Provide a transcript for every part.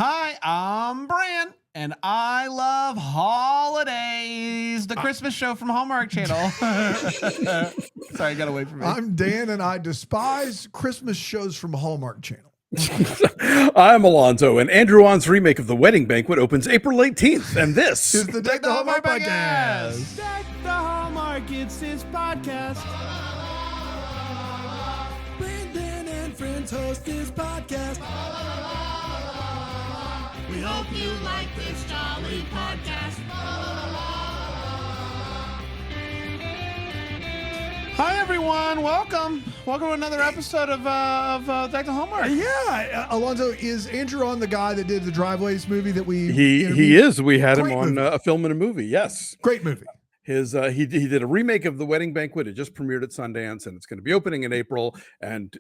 Hi, I'm Bran, and I love Holidazed, the Christmas show from Hallmark Channel. Sorry, got away from me. I'm Dan, and I despise Christmas shows from Hallmark Channel. I'm Alonso, and Andrew On's remake of The Wedding Banquet opens April 18th, and this is the Deck the Hallmark podcast. Deck the Hallmark, it's his podcast. Brandon and friends host this podcast. We hope you like this jolly podcast. Hi, everyone. Welcome to another episode of Deck the Hallmark. Yeah, Alonso, is Andrew on the guy that did the Driveways movie that we he is. We had Great him on movie. a film and a movie. Yes, Great movie. his he did a remake of The Wedding Banquet. It just premiered at Sundance, and it's going to be opening in April. And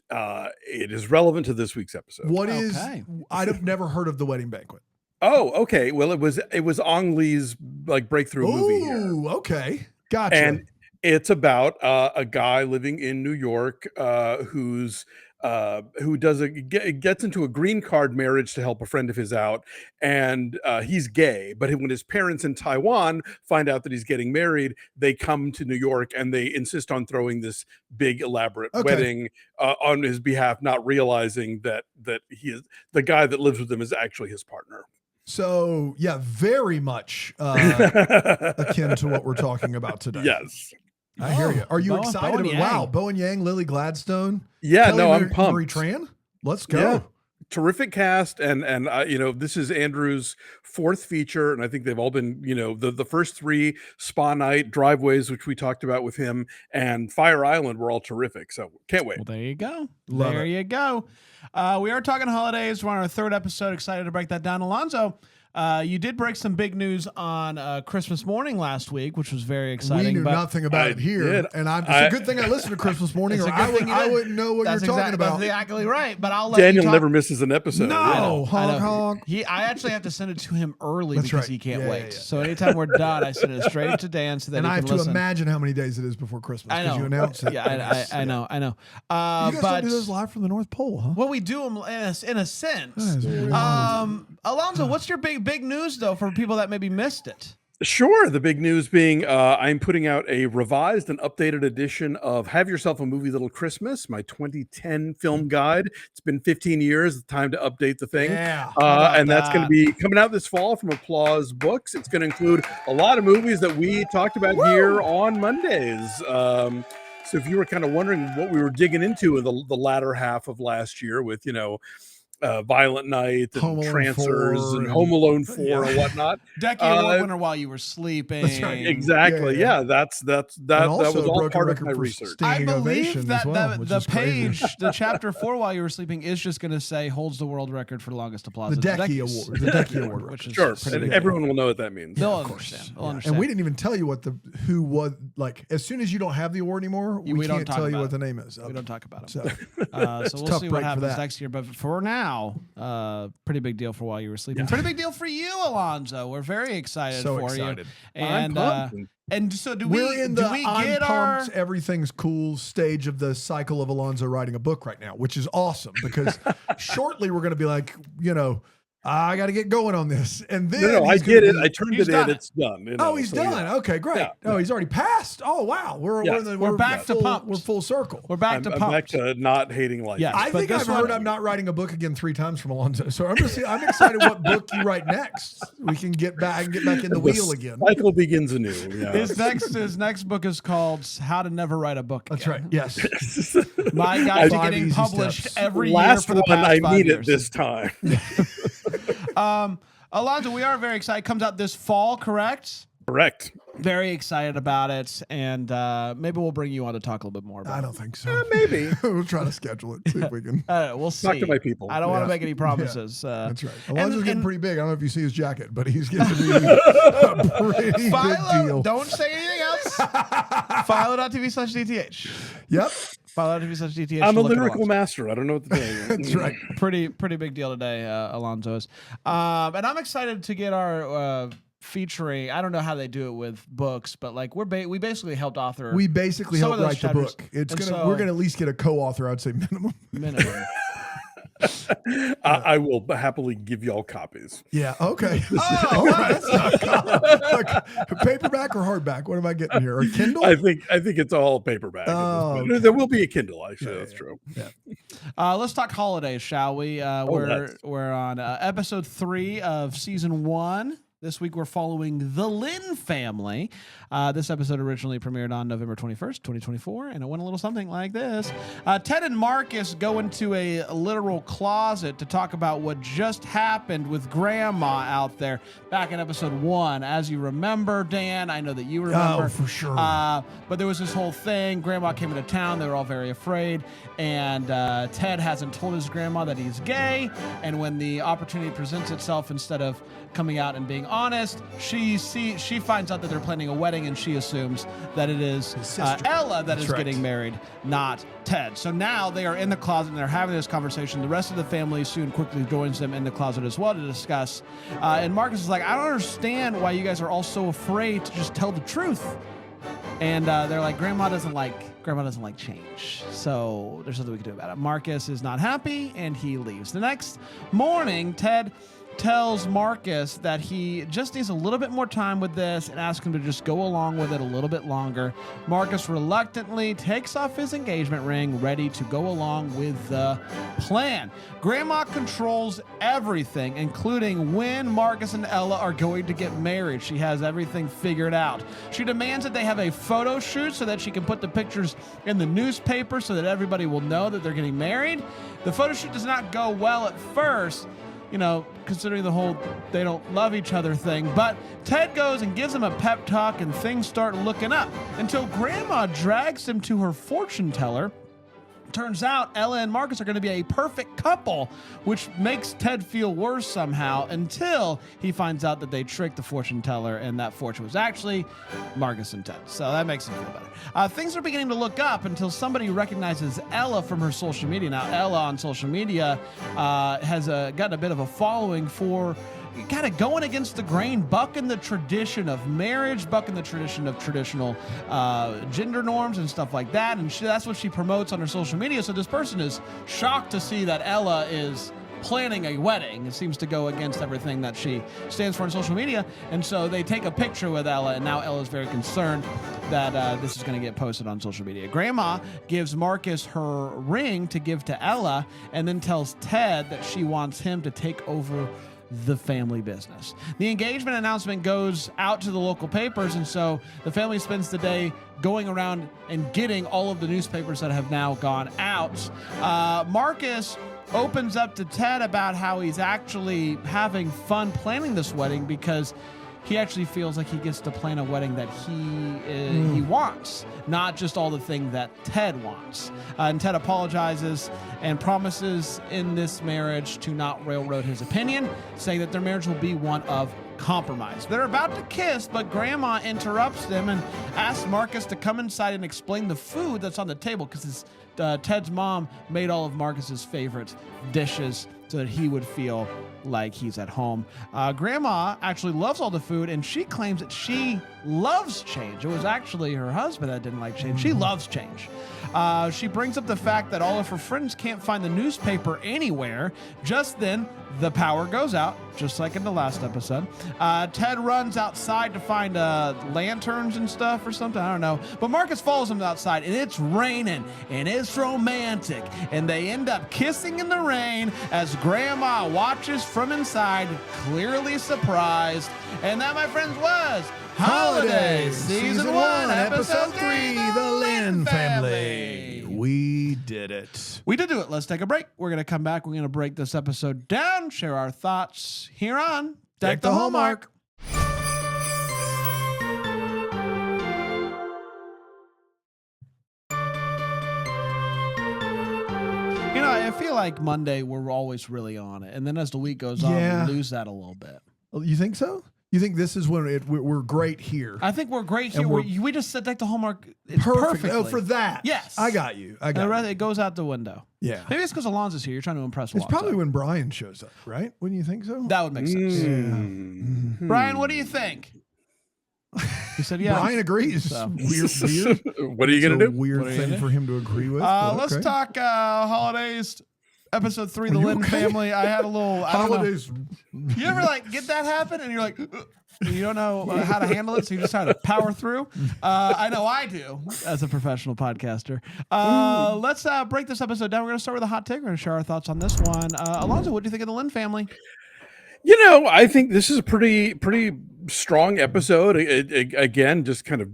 it is relevant to this week's episode. Okay. I've never heard of The Wedding Banquet. Oh, okay. Well, it was Ong Lee's breakthrough movie here. Ooh, okay. Gotcha. And it's about a guy living in New York who gets into a green card marriage to help a friend of his out, and he's gay. But when his parents in Taiwan find out that he's getting married, they come to New York and they insist on throwing this big elaborate wedding on his behalf, not realizing that he is the guy that lives with him is actually his partner. So, yeah, very much akin to what we're talking about today. Yes. I hear you. Are you Bowen excited? Yang. Wow, Bowen Yang, Lily Gladstone. Yeah, Kelly no, I'm Marie pumped. Tran. Let's go. Yeah. Terrific cast, and this is Andrew's fourth feature, and I think they've all been, the first three, Spa Night, Driveways, which we talked about with him, and Fire Island were all terrific. So can't wait. Well, there you go. Love there it. you go. We are talking holidays. We're on our third episode. Excited to break that down. Alonso, you did break some big news on Christmas morning last week, which was very exciting. We knew but nothing about I it here, did. and it's a good thing I listened to Christmas morning, It's or a good thing you I did. wouldn't know what That's you're talking about. That's exactly right. But I'll let Daniel you talk. never misses an episode. No. I know. honk, honk. I actually have to send it to him early That's because right. he can't Yeah, wait. yeah, yeah. So anytime we're done, I send it straight to Dan so that And he I can have to listen. imagine how many days it is before Christmas I because know. you announced it. Yeah, I know. You guys But don't do those live from the North Pole, huh? well, we do them in a sense. That is weird. Alonso, what's your big news though for people that maybe missed it? Sure. The big news being I'm putting out a revised and updated edition of Have Yourself a Movie Little Christmas, my 2010 film guide. It's been 15 years. It's time to update the thing. Yeah. And that's going to be coming out this fall from Applause Books. It's going to include a lot of movies that we talked about here on Mondays. So if you were kind of wondering what we were digging into in the latter half of last year with, Violent Night and Home Alone Trancers 4 and and- Home Alone 4 Yeah. and whatnot. Decky Award winner while you were sleeping. That's right. Exactly. Yeah. Yeah. That And also was all broke a part of record my for research. standing I believe ovation that as well, the which is crazy. page, the chapter 4 while you were sleeping is just going to say holds the world record for longest applause. The It's Decky Award. The Decky Award. which is Sure. pretty And big. everyone will know what that means. They'll of course. understand. They'll Yeah. understand. And we didn't even tell you who was like. As soon as you don't have the award anymore, we don't can't talk tell you about what it. the name is. We don't talk about it. So So we'll tough see break what for happens that. next year. But for now, pretty big deal for while you were sleeping. Pretty big deal for you, Alonso. We're very excited So for excited. you. I'm And pumped. and so do we're in do the we I'm get our pumped, everything's cool stage of the cycle of Alonso writing a book right now, which is awesome because shortly we're going to be like, I got to get going on this. And then No, I he's get gonna it. be- I turned He's it done in. it. It's done. Oh, he's so, done. yeah. Okay, great. Yeah. Oh, he's already passed. Oh, wow. Yes. We're back to full, pumped. We're full circle. we're back I'm to back pumped. to not hating life. Yes. I but think this I've one- heard I'm not writing a book again 3 times from Alonso. So I'm excited what book you write next. We can get back in the wheel again. Cycle begins anew. Yeah. His next book is called "How to Never Write a Book." That's Again. right. Yes. My guides are 5 getting easy published steps. every year Last for the one, past I 5 need years. it this time. Alonso, we are very excited. Comes out this fall, correct? Correct. Very excited about it, and maybe we'll bring you on to talk a little bit more about I it. don't think so. Maybe. We'll try to schedule it. See if we can. We'll see. Talk to my people. I don't want Yeah. to make any promises. That's right. Alonso's getting and- pretty big. I don't know if you see his jacket, but he's getting to be a pretty big Philo, deal. don't say anything else. Philo.tv/DTH. Yep. Philo.tv/DTH. I'm a Look at lyrical Alonso. master. I don't know what to tell you. That's right. Pretty big deal today, Alonso is. And I'm excited to get our featuring. I don't know how they do it with books, but like we basically helped author. We basically Some help of those write the chapters. book. It's And gonna so- we're gonna at least get a co-author, I'd say minimum. minimum. I will happily give y'all copies. Yeah. Okay. Oh, All right. Like, paperback or hardback? What am I getting here? Or Kindle? I think it's all paperback. At this Oh, point. okay. There will be a Kindle, actually. Yeah, That's yeah, true. Yeah. Let's talk holidays, shall we? We're on episode 3 of season 1. This week we're following the Lynn family. This episode originally premiered on November 21st, 2024, and it went a little something like this. Ted and Marcus go into a literal closet to talk about what just happened with Grandma out there back in episode 1. As you remember, Dan, I know that you remember. Oh, for sure. But there was this whole thing. Grandma came into town. They were all very afraid. And Ted hasn't told his grandma that he's gay. And when the opportunity presents itself, instead of coming out and being honest, she finds out that they're planning a wedding, and she assumes that it is Ella that is getting married, not Ted. So now they are in the closet and they're having this conversation. The rest of the family soon quickly joins them in the closet as well to discuss. And Marcus is like, I don't understand why you guys are all so afraid to just tell the truth. And they're like, Grandma doesn't like change, so there's nothing we can do about it. Marcus is not happy, and he leaves. The next morning, Ted tells Marcus that he just needs a little bit more time with this and asks him to just go along with it a little bit longer. Marcus reluctantly takes off his engagement ring, ready to go along with the plan. Grandma controls everything, including when Marcus and Ella are going to get married. She has everything figured out. She demands that they have a photo shoot so that she can put the pictures in the newspaper so that everybody will know that they're getting married. The photo shoot does not go well at first, considering the whole they don't love each other thing. But Ted goes and gives him a pep talk, and things start looking up until Grandma drags him to her fortune teller. Turns out Ella and Marcus are going to be a perfect couple, which makes Ted feel worse somehow until he finds out that they tricked the fortune teller and that fortune was actually Marcus and Ted. So that makes him feel better. Things are beginning to look up until somebody recognizes Ella from her social media. Now, Ella on social media has gotten a bit of a following for kind of going against the grain, bucking the tradition of marriage, bucking the tradition of traditional gender norms and stuff like that. And that's what she promotes on her social media. So this person is shocked to see that Ella is planning a wedding. It seems to go against everything that she stands for on social media. And so they take a picture with Ella, and now Ella's very concerned that this is going to get posted on social media. Grandma gives Marcus her ring to give to Ella, and then tells Ted that she wants him to take over the family business. The engagement announcement goes out to the local papers, and so the family spends the day going around and getting all of the newspapers that have now gone out. Marcus opens up to Ted about how he's actually having fun planning this wedding because he actually feels like he gets to plan a wedding that he wants, not just all the thing that Ted wants. And Ted apologizes and promises in this marriage to not railroad his opinion, saying that their marriage will be one of compromise. They're about to kiss, but Grandma interrupts them and asks Marcus to come inside and explain the food that's on the table, because Ted's mom made all of Marcus's favorite dishes so that he would feel like he's at home. Grandma actually loves all the food, and she claims that she loves change. It was actually her husband that didn't like change. She loves change. She brings up the fact that all of her friends can't find the newspaper anywhere. Just then, the power goes out, just like in the last episode. Ted runs outside to find lanterns and stuff or something. I don't know. But Marcus follows him outside, and it's raining, and it's romantic. And they end up kissing in the rain as Grandma watches from inside, clearly surprised. And that, my friends, was Holidays, Season 1, Episode 3, The Lynn Family. We did it. We did do it. Let's take a break. We're going to come back. We're going to break this episode down, share our thoughts here on Deck the Hallmark. I feel like Monday we're always really on it, and then as the week goes on, we lose that a little bit. You think so? You think this is when we're great here? I think we're great here. We just set Deck the Hallmark perfectly. Oh, for that. Yes. I got you. It goes out the window. Yeah. Maybe it's because Alonso's here. You're trying to impress It's probably when Brian shows up, right? Wouldn't you think so? That would make sense. Yeah. Mm-hmm. Brian, what do you think? He said, yeah. Brian agrees. So. Weird. What are you going to do? Weird thing for him to agree with. Let's talk holidays episode 3, the Lynn family. I had a little Holidays. You ever like get that happen and you're like, you don't know how to handle it, so you just try to power through? I know I do as a professional podcaster. Let's break this episode down. We're going to start with a hot take. We're going to share our thoughts on this one. Alonso, what do you think of the Lynn family? I think this is a pretty strong episode. It again, just kind of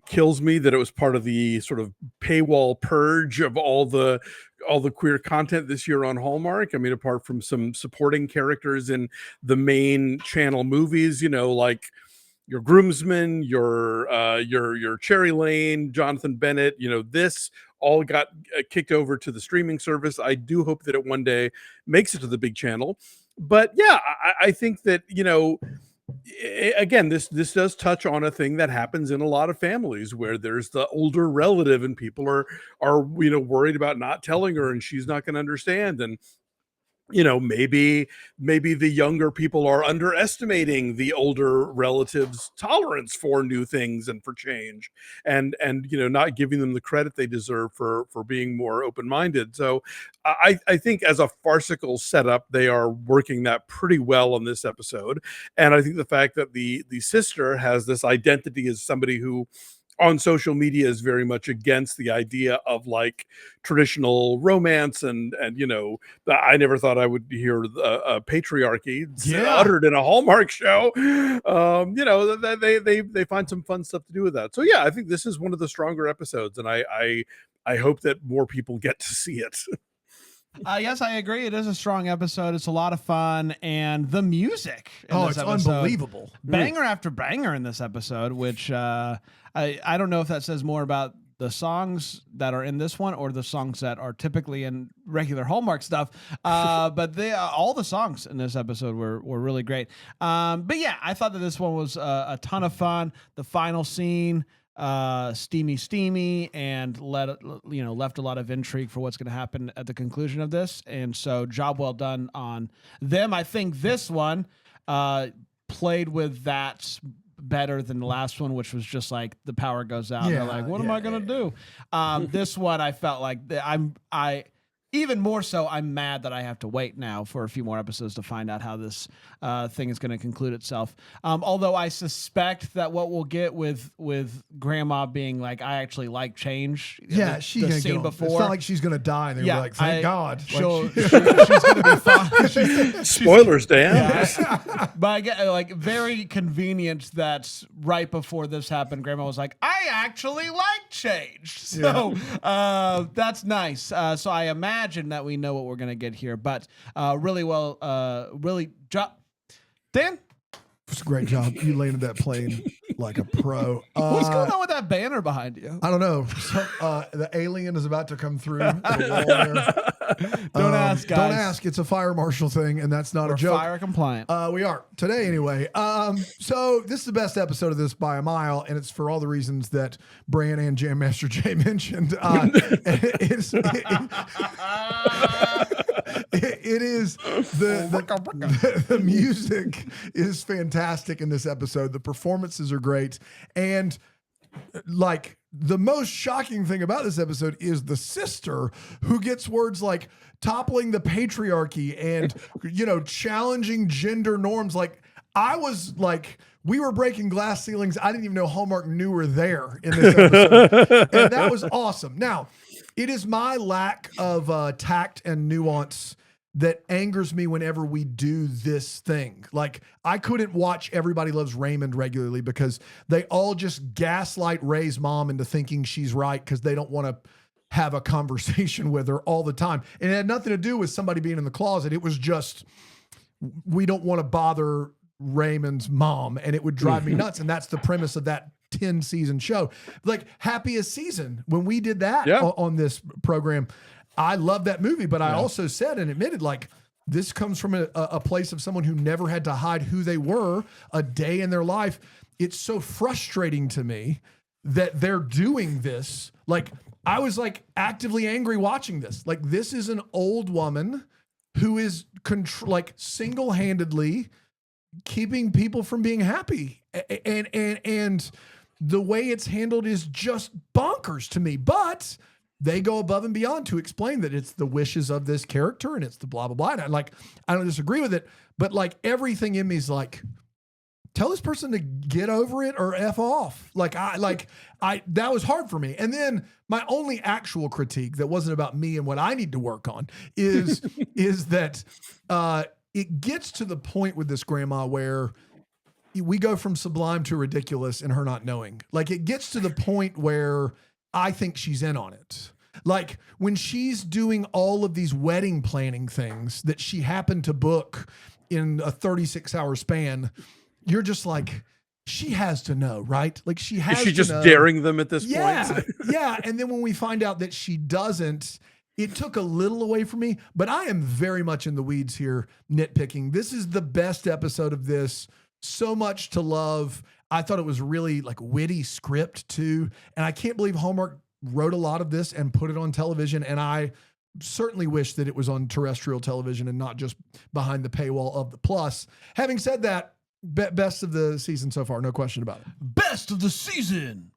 kills me that it was part of the sort of paywall purge of all the queer content this year on Hallmark. I mean, apart from some supporting characters in the main channel movies, like your groomsman, your Cherry Lane, Jonathan Bennett, this all got kicked over to the streaming service. I do hope that it one day makes it to the big channel. But yeah, I think that, again, this does touch on a thing that happens in a lot of families where there's the older relative and people are worried about not telling her and she's not going to understand. And maybe the younger people are underestimating the older relatives' tolerance for new things and for change, and not giving them the credit they deserve for being more open-minded. So I think as a farcical setup, they are working that pretty well on this episode. And I think the fact that the sister has this identity as somebody who on social media is very much against the idea of like traditional romance and I never thought I would hear patriarchy uttered in a Hallmark show. They find some fun stuff to do with that. So yeah, I think this is one of the stronger episodes, and I hope that more people get to see it. Yes, I agree. It is a strong episode. It's a lot of fun, and the music. It's unbelievable. Banger after banger in this episode, which I don't know if that says more about the songs that are in this one or the songs that are typically in regular Hallmark stuff. But all the songs in this episode were really great. But yeah, I thought that this one was a ton of fun. The final scene, steamy, and left a lot of intrigue for what's going to happen at the conclusion of this. And so, job well done on them. I think this one played with that better than the last one, which was just like the power goes out. And they're like, what am I going to do? This one, I felt like even more so, I'm mad that I have to wait now for a few more episodes to find out how this thing is going to conclude itself. Although I suspect that what we'll get with Grandma being like, I actually like change. Yeah, she's going to get before. It's not like she's going to die. And they're like, thank God. She's going to be fine. Spoilers, Dan. Yeah. But I get very convenient that right before this happened, Grandma was like, I actually like change. So that's nice. So I imagine that we know what we're going to get here, but really well, Dan? It's a great job. You landed that plane like a pro. What's going on with that banner behind you? I don't know. The alien is about to come through the wall there. Don't ask, guys. Don't ask. It's a fire marshal thing, and that's not a joke. Fire compliant. We are today anyway. So this is the best episode of this by a mile, and it's for all the reasons that Bran and Jam Master Jay mentioned. It is the music is fantastic in this episode. The performances are great, and like the most shocking thing about this episode is the sister who gets words like toppling the patriarchy and challenging gender norms. Like I was like, we were breaking glass ceilings. I didn't even know Hallmark knew were there in this episode, and that was awesome. Now, it is my lack of tact and nuance that angers me whenever we do this thing. Like, I couldn't watch Everybody Loves Raymond regularly because they all just gaslight Ray's mom into thinking she's right because they don't want to have a conversation with her all the time. And it had nothing to do with somebody being in the closet. It was just, we don't want to bother Raymond's mom, and it would drive me nuts. And that's the premise of that 10-season show. Like, Happiest Season, when we did that on this program, I love that movie, but I also said and admitted, like, this comes from a place of someone who never had to hide who they were a day in their life. It's so frustrating to me that they're doing this. Like, I was like actively angry watching this. Like, this is an old woman who is single-handedly keeping people from being happy. And the way it's handled is just bonkers to me. But they go above and beyond to explain that it's the wishes of this character and it's the blah, blah, blah. And I don't disagree with it, but like everything in me is like, tell this person to get over it or F off. That was hard for me. And then my only actual critique that wasn't about me and what I need to work on is that it gets to the point with this grandma where we go from sublime to ridiculous and her not knowing. Like it gets to the point where I think she's in on it. Like when she's doing all of these wedding planning things that she happened to book in a 36-hour span, you're just like, she has to know, right? Like she has to know. Is she just daring them at this point? Yeah. And then when we find out that she doesn't, it took a little away from me, but I am very much in the weeds here, nitpicking. This is the best episode of this. So much to love. I thought it was really like witty script too. And I can't believe Hallmark wrote a lot of this and put it on television. And I certainly wish that it was on terrestrial television and not just behind the paywall of the Plus. Having said that, best of the season so far, no question about it. Best of the season.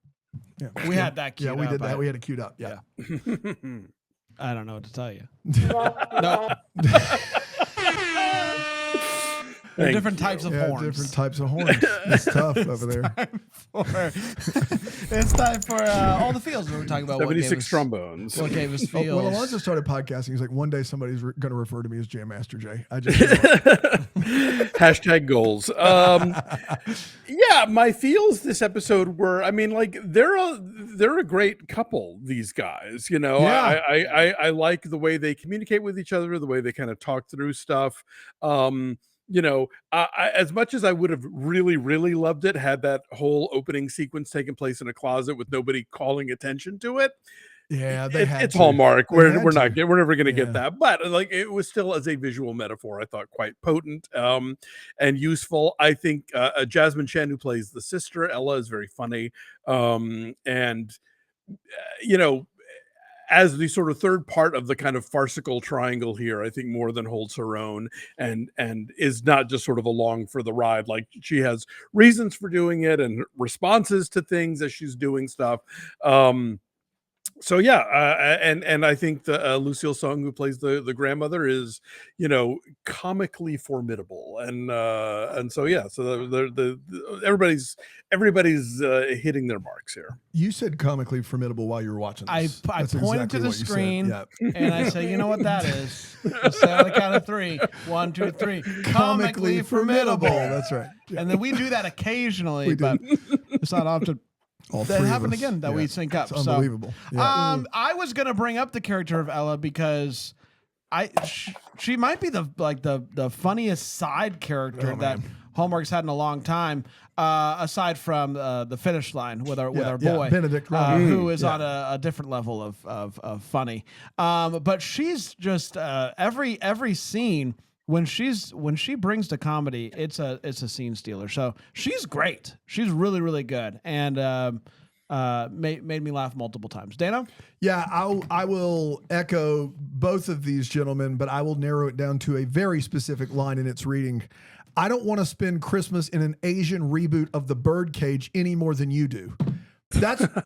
Yeah. We had that queued up. Yeah, we did that. We had it queued up. Yeah. I don't know what to tell you. No. Different types of horns. Different types of horns. It's tough over there. It's time for all the feels we were talking about. 76 trombones. What gave us feels. When Alonso started podcasting, he's like, one day somebody's going to refer to me as Jam Master Jay. I just Hashtag goals. Yeah, my feels this episode were, I mean, like they're a great couple, these guys, you know. Yeah. I like the way they communicate with each other, the way they kind of talk through stuff. You know, as much as I would have really, really loved it, had that whole opening sequence taken place in a closet with nobody calling attention to it. Yeah, it's Hallmark. We're never going to get that, but like it was still, as a visual metaphor, I thought quite potent and useful. I think Jasmine Chen, who plays the sister Ella, is very funny, and you know, as the sort of third part of the kind of farcical triangle here, I think more than holds her own and is not just sort of along for the ride. Like she has reasons for doing it and responses to things as she's doing stuff. So yeah, and I think the Lucille Sung, who plays the grandmother, is, you know, comically formidable, and so yeah, so the everybody's hitting their marks here. You said comically formidable while you were watching this. I pointed to the screen and I say, you know what that is? Say on the count of 3. 1, 2, 3. Comically formidable. That's right. Yeah. And then we do that occasionally, but it's not often. That happened again that we sync up. It's unbelievable. Yeah. I was gonna bring up the character of Ella because she might be the funniest side character that Hallmark's had in a long time, aside from the finish line with our boy Benedict, who is on a different level of funny. But she's just every scene. When she brings to comedy, it's a scene stealer. So she's great. She's really, really good, and made me laugh multiple times. Dano? Yeah, I will echo both of these gentlemen, but I will narrow it down to a very specific line in its reading. I don't want to spend Christmas in an Asian reboot of The Birdcage any more than you do.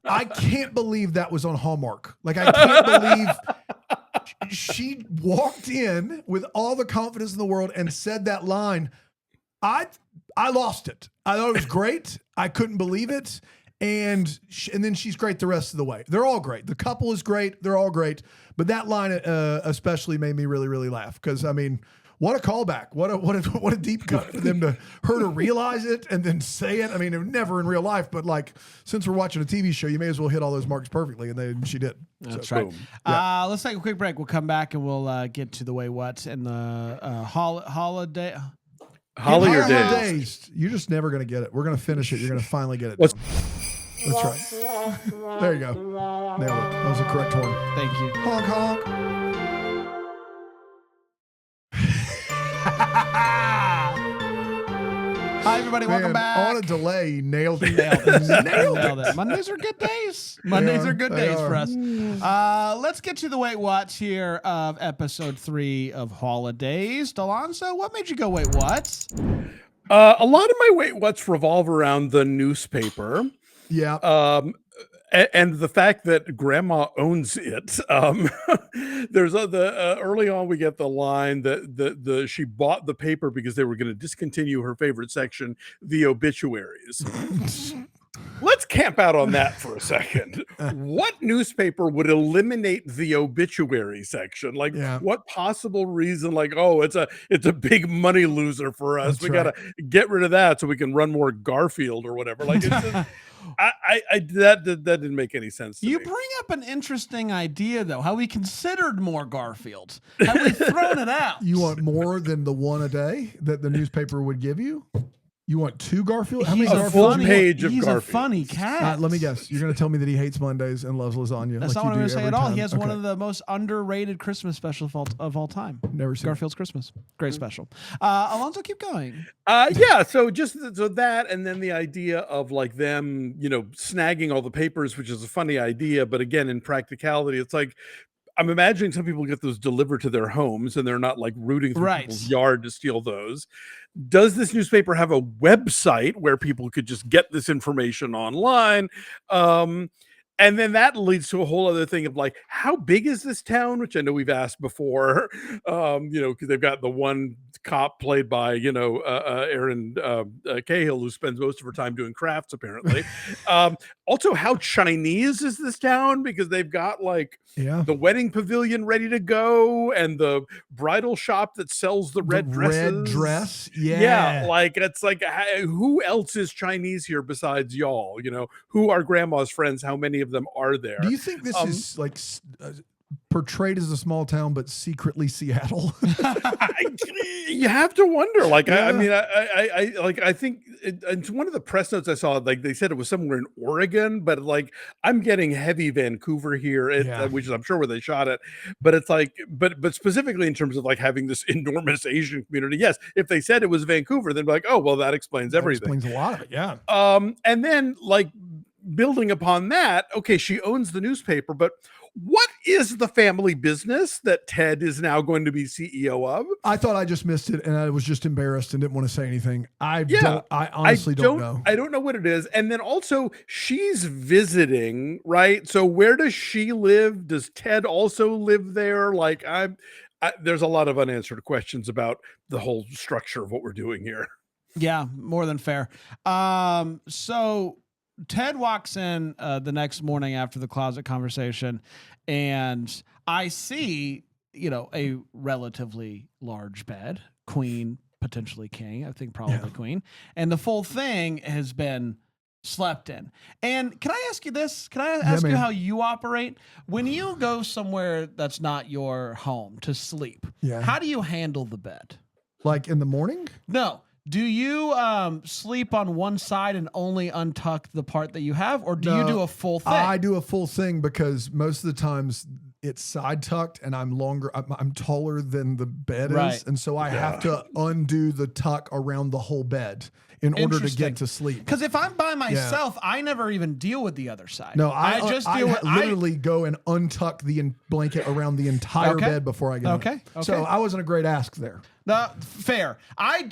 I can't believe that was on Hallmark. Like, I can't believe she walked in with all the confidence in the world and said that line. I lost it. I thought it was great. I couldn't believe it. And then she's great the rest of the way. They're all great. The couple is great. They're all great. But that line especially made me really, really laugh. Because, I mean, what a callback. What a deep cut for them her to realize it and then say it. I mean, never in real life, but like, since we're watching a TV show, you may as well hit all those marks perfectly. And then she did. That's right. Yeah. Let's take a quick break. We'll come back and we'll get to the way what and the holiday. Holidazed. You're just never going to get it. We're going to finish it. You're going to finally get it. That's right. There you go. Nailed it. That was the correct horn. Thank you. Honk, honk. Hi, everybody. Welcome back. On a delay, you nailed it. Nailed it. Mondays are good days. Mondays are good days for us. Let's get to the Wait What's here of episode 3 of Holidazed. Alonso, what made you go Wait What? A lot of my Wait What's revolve around the newspaper. Yeah. And the fact that grandma owns it. There's the early on we get the line that the she bought the paper because they were going to discontinue her favorite section, the obituaries. Let's camp out on that for a second. What newspaper would eliminate the obituary section? Like, what possible reason? Like, oh, it's a big money loser for us. That's we got to get rid of that so we can run more Garfield or whatever. Like, it's just, that didn't make any sense to me. You bring up an interesting idea, though, how we considered more Garfields. Have we thrown it out? You want more than the one a day that the newspaper would give you? You want 2 Garfield? How many He's Garfield? full page of He's Garfield. a funny cat. Let me guess. You're going to tell me that he hates Mondays and loves lasagna. That's like not what I'm you going do to say every at all. time. He has one Okay. of the most underrated Christmas specials of all time. Never seen Garfield's Christmas. Great special. Alonso, keep going. Yeah, so that, and then the idea of like them, snagging all the papers, which is a funny idea, but again, in practicality, it's like I'm imagining some people get those delivered to their homes and they're not like rooting through people's yard to steal those. Does this newspaper have a website where people could just get this information online? And then that leads to a whole other thing of like, how big is this town? Which I know we've asked before, because they've got the one cop played by, Aaron Cahill, who spends most of her time doing crafts, apparently. Also, how Chinese is this town? Because they've got like the wedding pavilion ready to go and the bridal shop that sells the red dresses. Red dress. Yeah. Like, it's like, who else is Chinese here besides y'all? Who are grandma's friends? How many of them are there? Do you think this is like portrayed as a small town, but secretly Seattle? You have to wonder. Like, I think it's one of the press notes I saw. Like, they said it was somewhere in Oregon, but like, I'm getting heavy Vancouver here, which is I'm sure where they shot it. But it's like, but specifically in terms of like having this enormous Asian community. Yes, if they said it was Vancouver, then be like, oh well, that explains everything. Explains a lot of it. Yeah. And then like building upon that, okay, she owns the newspaper, but what is the family business that Ted is now going to be CEO of? I thought I just missed it and I was just embarrassed and didn't want to say anything. I honestly don't know. I don't know what it is. And then also she's visiting, right? So where does she live? Does Ted also live there? Like there's a lot of unanswered questions about the whole structure of what we're doing here. Yeah, more than fair. So Ted walks in the next morning after the closet conversation, and I see, a relatively large bed, queen, potentially king, I think probably queen, and the full thing has been slept in. And can I ask you this? Can I ask you how you operate? When you go somewhere that's not your home to sleep, how do you handle the bed? Like in the morning? No. Do you sleep on one side and only untuck the part that you have, or do you do a full thing? I do a full thing because most of the times it's side tucked and I'm taller than the bed is. And so I have to undo the tuck around the whole bed in order to get to sleep. Because if I'm by myself, I never even deal with the other side. No, I literally go and untuck the blanket around the entire bed before I get okay. So I wasn't a great ask there. No, fair. I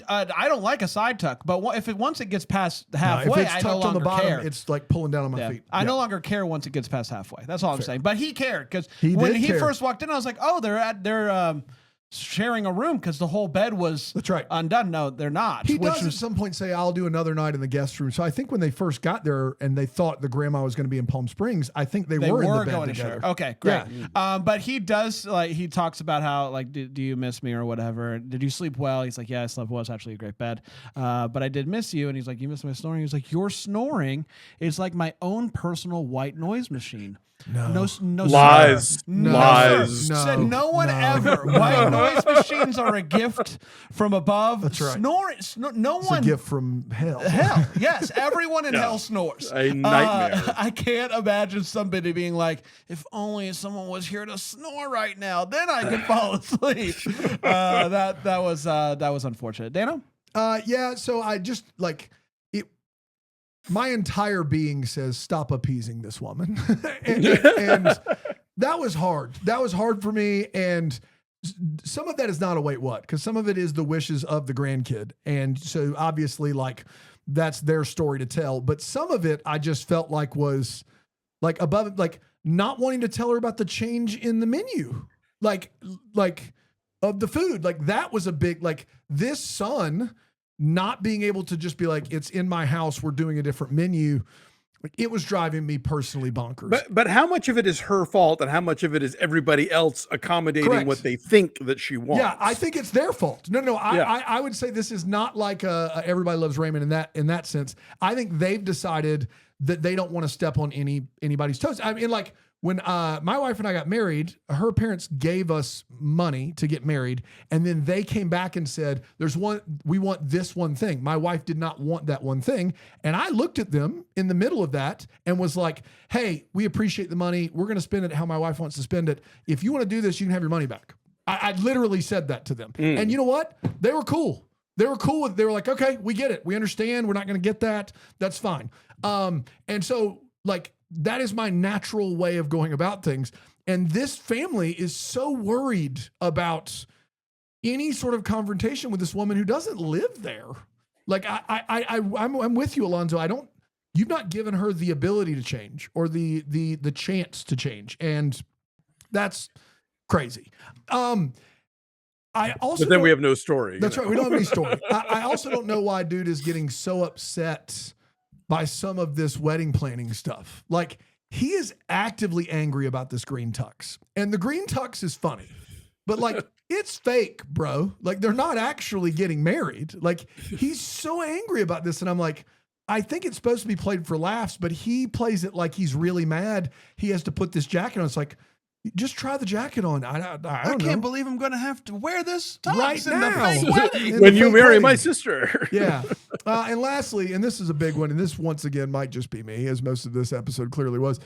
don't like a side tuck, but once it gets past halfway, if it's I tucked no longer on the bottom, care. it's like pulling down on my feet. I no longer care once it gets past halfway. That's all I'm saying. But he cared because He when did he care. first walked in, I was like, oh, they're sharing a room because the whole bed was undone. No, they're not. He does at some point say, I'll do another night in the guest room. So I think when they first got there and they thought the grandma was going to be in Palm Springs, I think they were in the bed going together. to share. Okay, great. Yeah. But he does, like, he talks about how, like, do you miss me or whatever? Did you sleep well? He's like, yeah, I slept well. It's actually a great bed. But I did miss you. And he's like, you miss my snoring? He's like, your snoring is like my own personal white noise machine. No Lies. Lies. Said no one ever. White noise machines are a gift from above. That's right. Snoring. No It's one. a gift from hell. Hell, yes. Everyone in hell snores. A nightmare. I can't imagine somebody being like, if only someone was here to snore right now, then I could fall asleep. That was unfortunate. Dano? Yeah. So I just like it. My entire being says, stop appeasing this woman. and that was hard. That was hard for me. And some of that is not a wait what, because some of it is the wishes of the grandkid. And so obviously like that's their story to tell. But some of it I just felt like was like above, like not wanting to tell her about the change in the menu, like of the food. Like that was a big, like this son not being able to just be like, it's in my house, we're doing a different menu. Like it was driving me personally bonkers. But how much of it is her fault and how much of it is everybody else accommodating Correct. what they think that she wants? Yeah, I think it's their fault. No, I would say this is not like a Everybody Loves Raymond in that sense. I think they've decided that they don't want to step on anybody's toes. I mean, like when my wife and I got married, her parents gave us money to get married, and then they came back and said, we want this one thing. My wife did not want that one thing. And I looked at them in the middle of that and was like, hey, we appreciate the money. We're going to spend it how my wife wants to spend it. If you want to do this, you can have your money back. I literally said that to them. And you know what? They were cool. They were like, okay, we get it. We understand. We're not going to get that. That's fine. And so like, that is my natural way of going about things. And this family is so worried about any sort of confrontation with this woman who doesn't live there. Like I'm with you, Alonso. You've not given her the ability to change or the chance to change. And that's crazy. But then we have no story. That's right. We don't have any story. I also don't know why dude is getting so upset by some of this wedding planning stuff. Like he is actively angry about this green tux, and the green tux is funny, but like it's fake, bro. Like they're not actually getting married. Like he's so angry about this. And I'm like, I think it's supposed to be played for laughs, but he plays it like he's really mad. He has to put this jacket on. It's like, just try the jacket on. I can't believe I'm going to have to wear this tux right in now. the fake wedding. When you marry my sister. Yeah. And lastly, and this is a big one, and this once again might just be me, as most of this episode clearly was.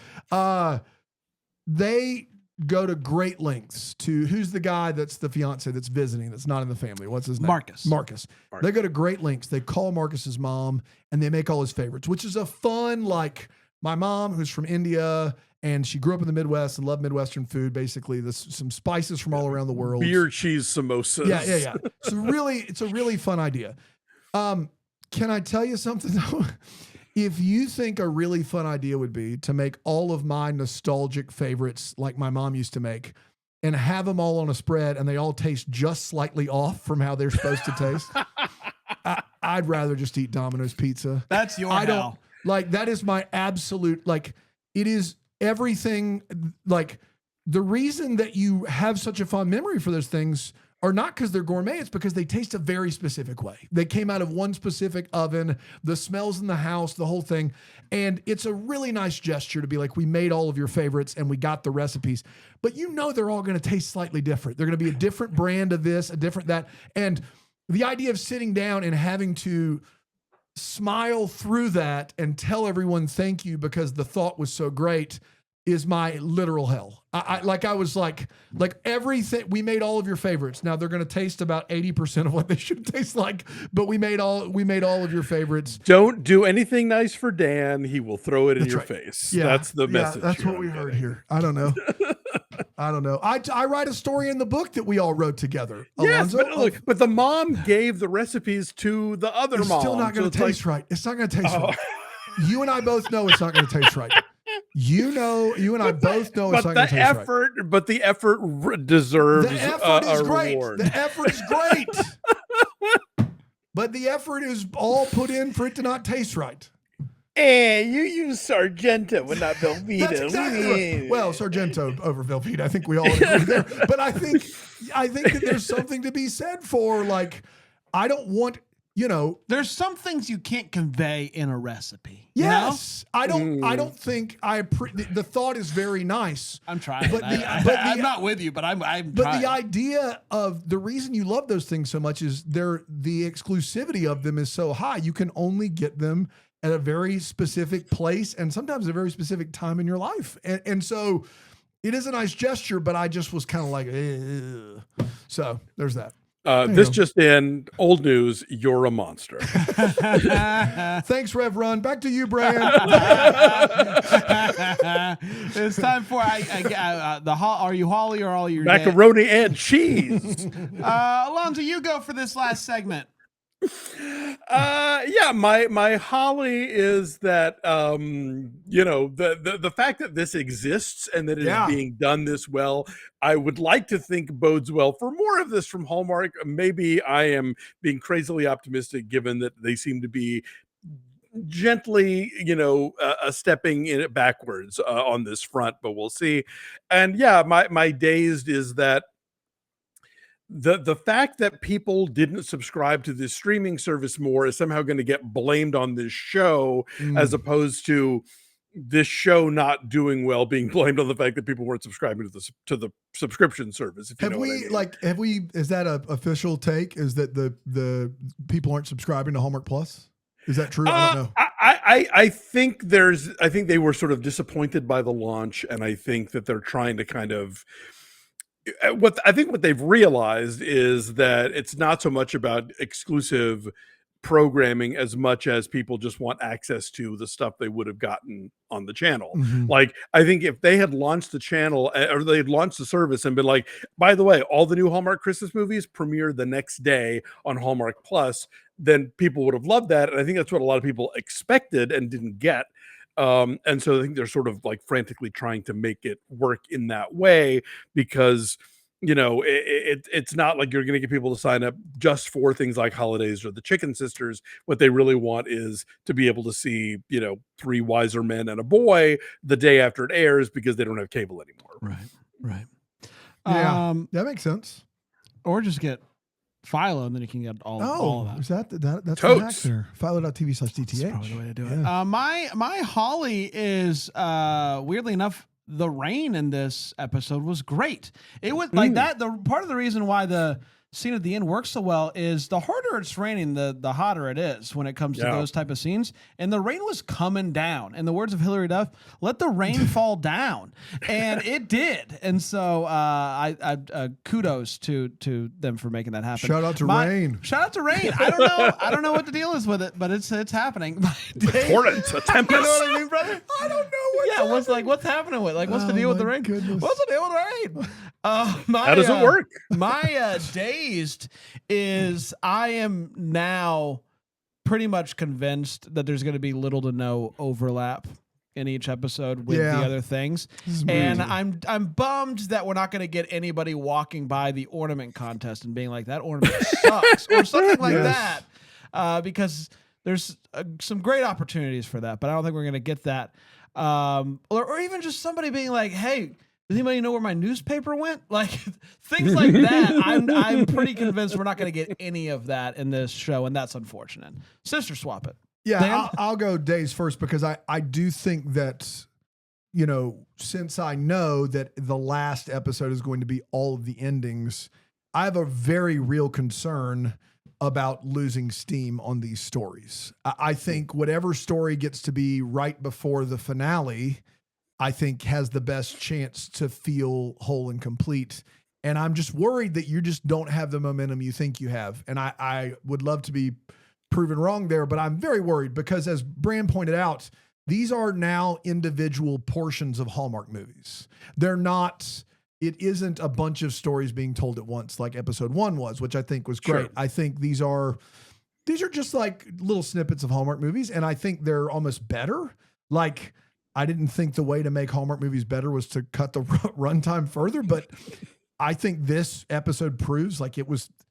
They go to great lengths to, who's the guy that's the fiance that's visiting, that's not in the family? What's his name? Marcus. They go to great lengths. They call Marcus's mom and they make all his favorites, which is a fun, like my mom, who's from India, and she grew up in the Midwest and loved Midwestern food, basically. Some spices from all around the world. Beer cheese samosas. Yeah. It's a really fun idea. Can I tell you something though? If you think a really fun idea would be to make all of my nostalgic favorites like my mom used to make and have them all on a spread and they all taste just slightly off from how they're supposed to taste, I'd rather just eat Domino's pizza. That's your hell. Like, that is my absolute, like, it is everything. Like, the reason that you have such a fond memory for those things are not because they're gourmet. It's because they taste a very specific way. They came out of one specific oven, the smells in the house, the whole thing. And it's a really nice gesture to be like, we made all of your favorites and we got the recipes, but you know, they're all going to taste slightly different. They're going to be a different brand of this, a different that. And the idea of sitting down and having to smile through that and tell everyone thank you because the thought was so great is my literal hell. I was like everything, we made all of your favorites. Now they're going to taste about 80% of what they should taste like, but we made all of your favorites. Don't do anything nice for Dan. He will throw it in your face. Yeah. That's the message. That's what we heard here. I don't know. I write a story in the book that we all wrote together. Yes, Alonso, but the mom gave the recipes to the other mom. It's still not going to taste right. It's not going to taste right. You and I both know it's not going to taste right. You and I both know it's not going to taste right. But the effort deserves the effort is a great. reward. The effort is great. But the effort is all put in for it to not taste right. Hey, you use Sargento and not Velveeta. That's exactly right. Well, Sargento over Velveeta. I think we all agree there. But I think that there's something to be said for, like, I don't want, there's some things you can't convey in a recipe. Yes. I don't think the thought is very nice. I'm trying. But I'm not with you, but I'm trying. The idea of the reason you love those things so much is the exclusivity of them is so high. You can only get them at a very specific place and sometimes a very specific time in your life. And so it is a nice gesture, but I just was kind of like, ugh. So there's that. This just in, old news, you're a monster. Thanks, Rev Run. Back to you, Brian. It's time for are you Holly or all your macaroni and cheese? Alonso, you go for this last segment. Yeah, my holly is that the fact that this exists and that it is Yeah. being done this well, I would like to think bodes well for more of this from Hallmark. Maybe I am being crazily optimistic given that they seem to be gently stepping in it backwards on this front, but we'll see. And yeah, my dazed is that the fact that people didn't subscribe to this streaming service more is somehow going to get blamed on this show, as opposed to this show not doing well being blamed on the fact that people weren't subscribing to the subscription service. If you Have know we what I mean. is that an official take? Is that the people aren't subscribing to Hallmark Plus? Is that true? I don't know. I think they were sort of disappointed by the launch, and I think that they're trying to kind of what they've realized is that it's not so much about exclusive programming as much as people just want access to the stuff they would have gotten on the channel. Like, I think if they had launched the channel or they had launched the service and been like, by the way, all the new Hallmark Christmas movies premiere the next day on Hallmark Plus, then people would have loved that. And I think that's what a lot of people expected and didn't get. And so I think they're sort of like frantically trying to make it work in that way, because it's not like you're going to get people to sign up just for things like Holidazed or the Chicken Sisters. What they really want is to be able to see, Three Wiser Men and a Boy the day after it airs, because they don't have cable anymore. Right. Yeah, that makes sense. Or just get Philo, and then you can get all of that. Is that's Totes. the hack there? Philo.tv/DTH. That's probably the way to do it. Yeah. My holly is weirdly enough, the rain in this episode was great. It was like that. The part of the reason why the scene at the end works so well is the harder it's raining, the hotter it is when it comes to those type of scenes. And the rain was coming down. In the words of Hilary Duff, let the rain fall down, and it did. And so I kudos to them for making that happen. Shout out to Rain. Shout out to Rain. I don't know what the deal is with it, but it's happening. Torrent, a tempest. You know what I mean, brother? I don't know what's happening with what's the deal with the rain? Goodness. What's the deal with the rain? How does it work? My dazed is I am now pretty much convinced that there's going to be little to no overlap in each episode with the other things, and I'm bummed that we're not going to get anybody walking by the ornament contest and being like, that ornament sucks or something like that, because there's some great opportunities for that, but I don't think we're going to get that. Or even just somebody being like, hey, does anybody know where my newspaper went? Like, things like that. I'm pretty convinced we're not going to get any of that in this show, and that's unfortunate. Sister swap it. Yeah, I'll go days first, because I do think that, since I know that the last episode is going to be all of the endings, I have a very real concern about losing steam on these stories. I think whatever story gets to be right before the finale, I think has the best chance to feel whole and complete. And I'm just worried that you just don't have the momentum you think you have. And I would love to be proven wrong there, but I'm very worried, because as Bran pointed out, these are now individual portions of Hallmark movies. It isn't a bunch of stories being told at once like episode 1 was, which I think was great. Sure. I think these are just like little snippets of Hallmark movies, and I think they're almost better. Like, I didn't think the way to make Hallmark movies better was to cut the runtime further, but I think this episode proves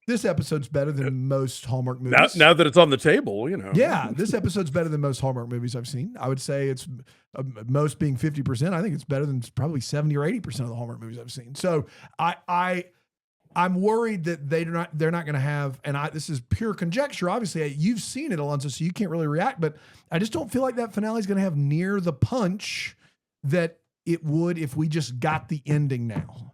this episode's better than most Hallmark movies. Now that it's on the table, Yeah, this episode's better than most Hallmark movies I've seen. I would say it's most being 50%. I think it's better than probably 70 or 80% of the Hallmark movies I've seen. So I'm worried that they're not going to have, and this is pure conjecture. Obviously, you've seen it, Alonso, so you can't really react, but I just don't feel like that finale is going to have near the punch that it would if we just got the ending now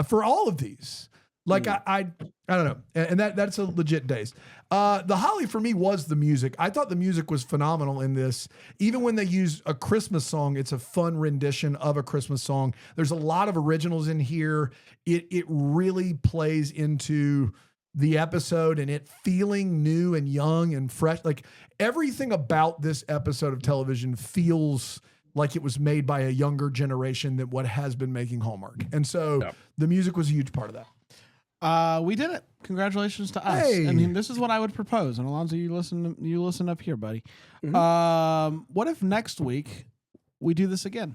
for all of these. Like, I don't know. And that's a legit daze. The holly for me was the music. I thought the music was phenomenal in this. Even when they use a Christmas song, it's a fun rendition of a Christmas song. There's a lot of originals in here. It really plays into the episode and it feeling new and young and fresh. Like, everything about this episode of television feels like it was made by a younger generation than what has been making Hallmark. And so the music was a huge part of that. We did it. Congratulations to us. Hey. I mean, this is what I would propose. And Alonso, you listen up here, buddy. What if next week we do this again?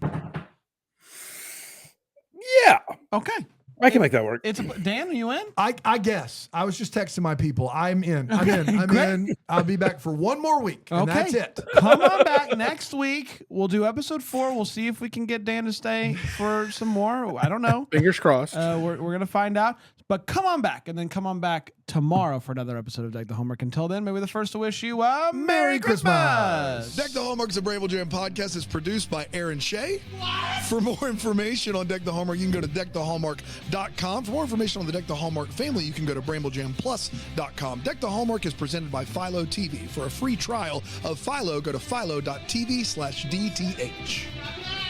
Yeah. Okay. I can make that work. Dan, are you in? I guess. I was just texting my people. I'm in. I'm in. I'll be back for one more week. And that's it. Come on back next week. We'll do episode 4. We'll see if we can get Dan to stay for some more. I don't know. Fingers crossed. We're going to find out. But come on back, and then come on back tomorrow for another episode of Deck the Hallmark. Until then, may we the first to wish you a Merry Christmas. Deck the Hallmark is a Bramble Jam podcast. It's produced by Aaron Shea. For more information on Deck the Hallmark, you can go to deckthehallmark.com. For more information on the Deck the Hallmark family, you can go to bramblejamplus.com. Deck the Hallmark is presented by Philo TV. For a free trial of Philo, go to philo.tv/DTH.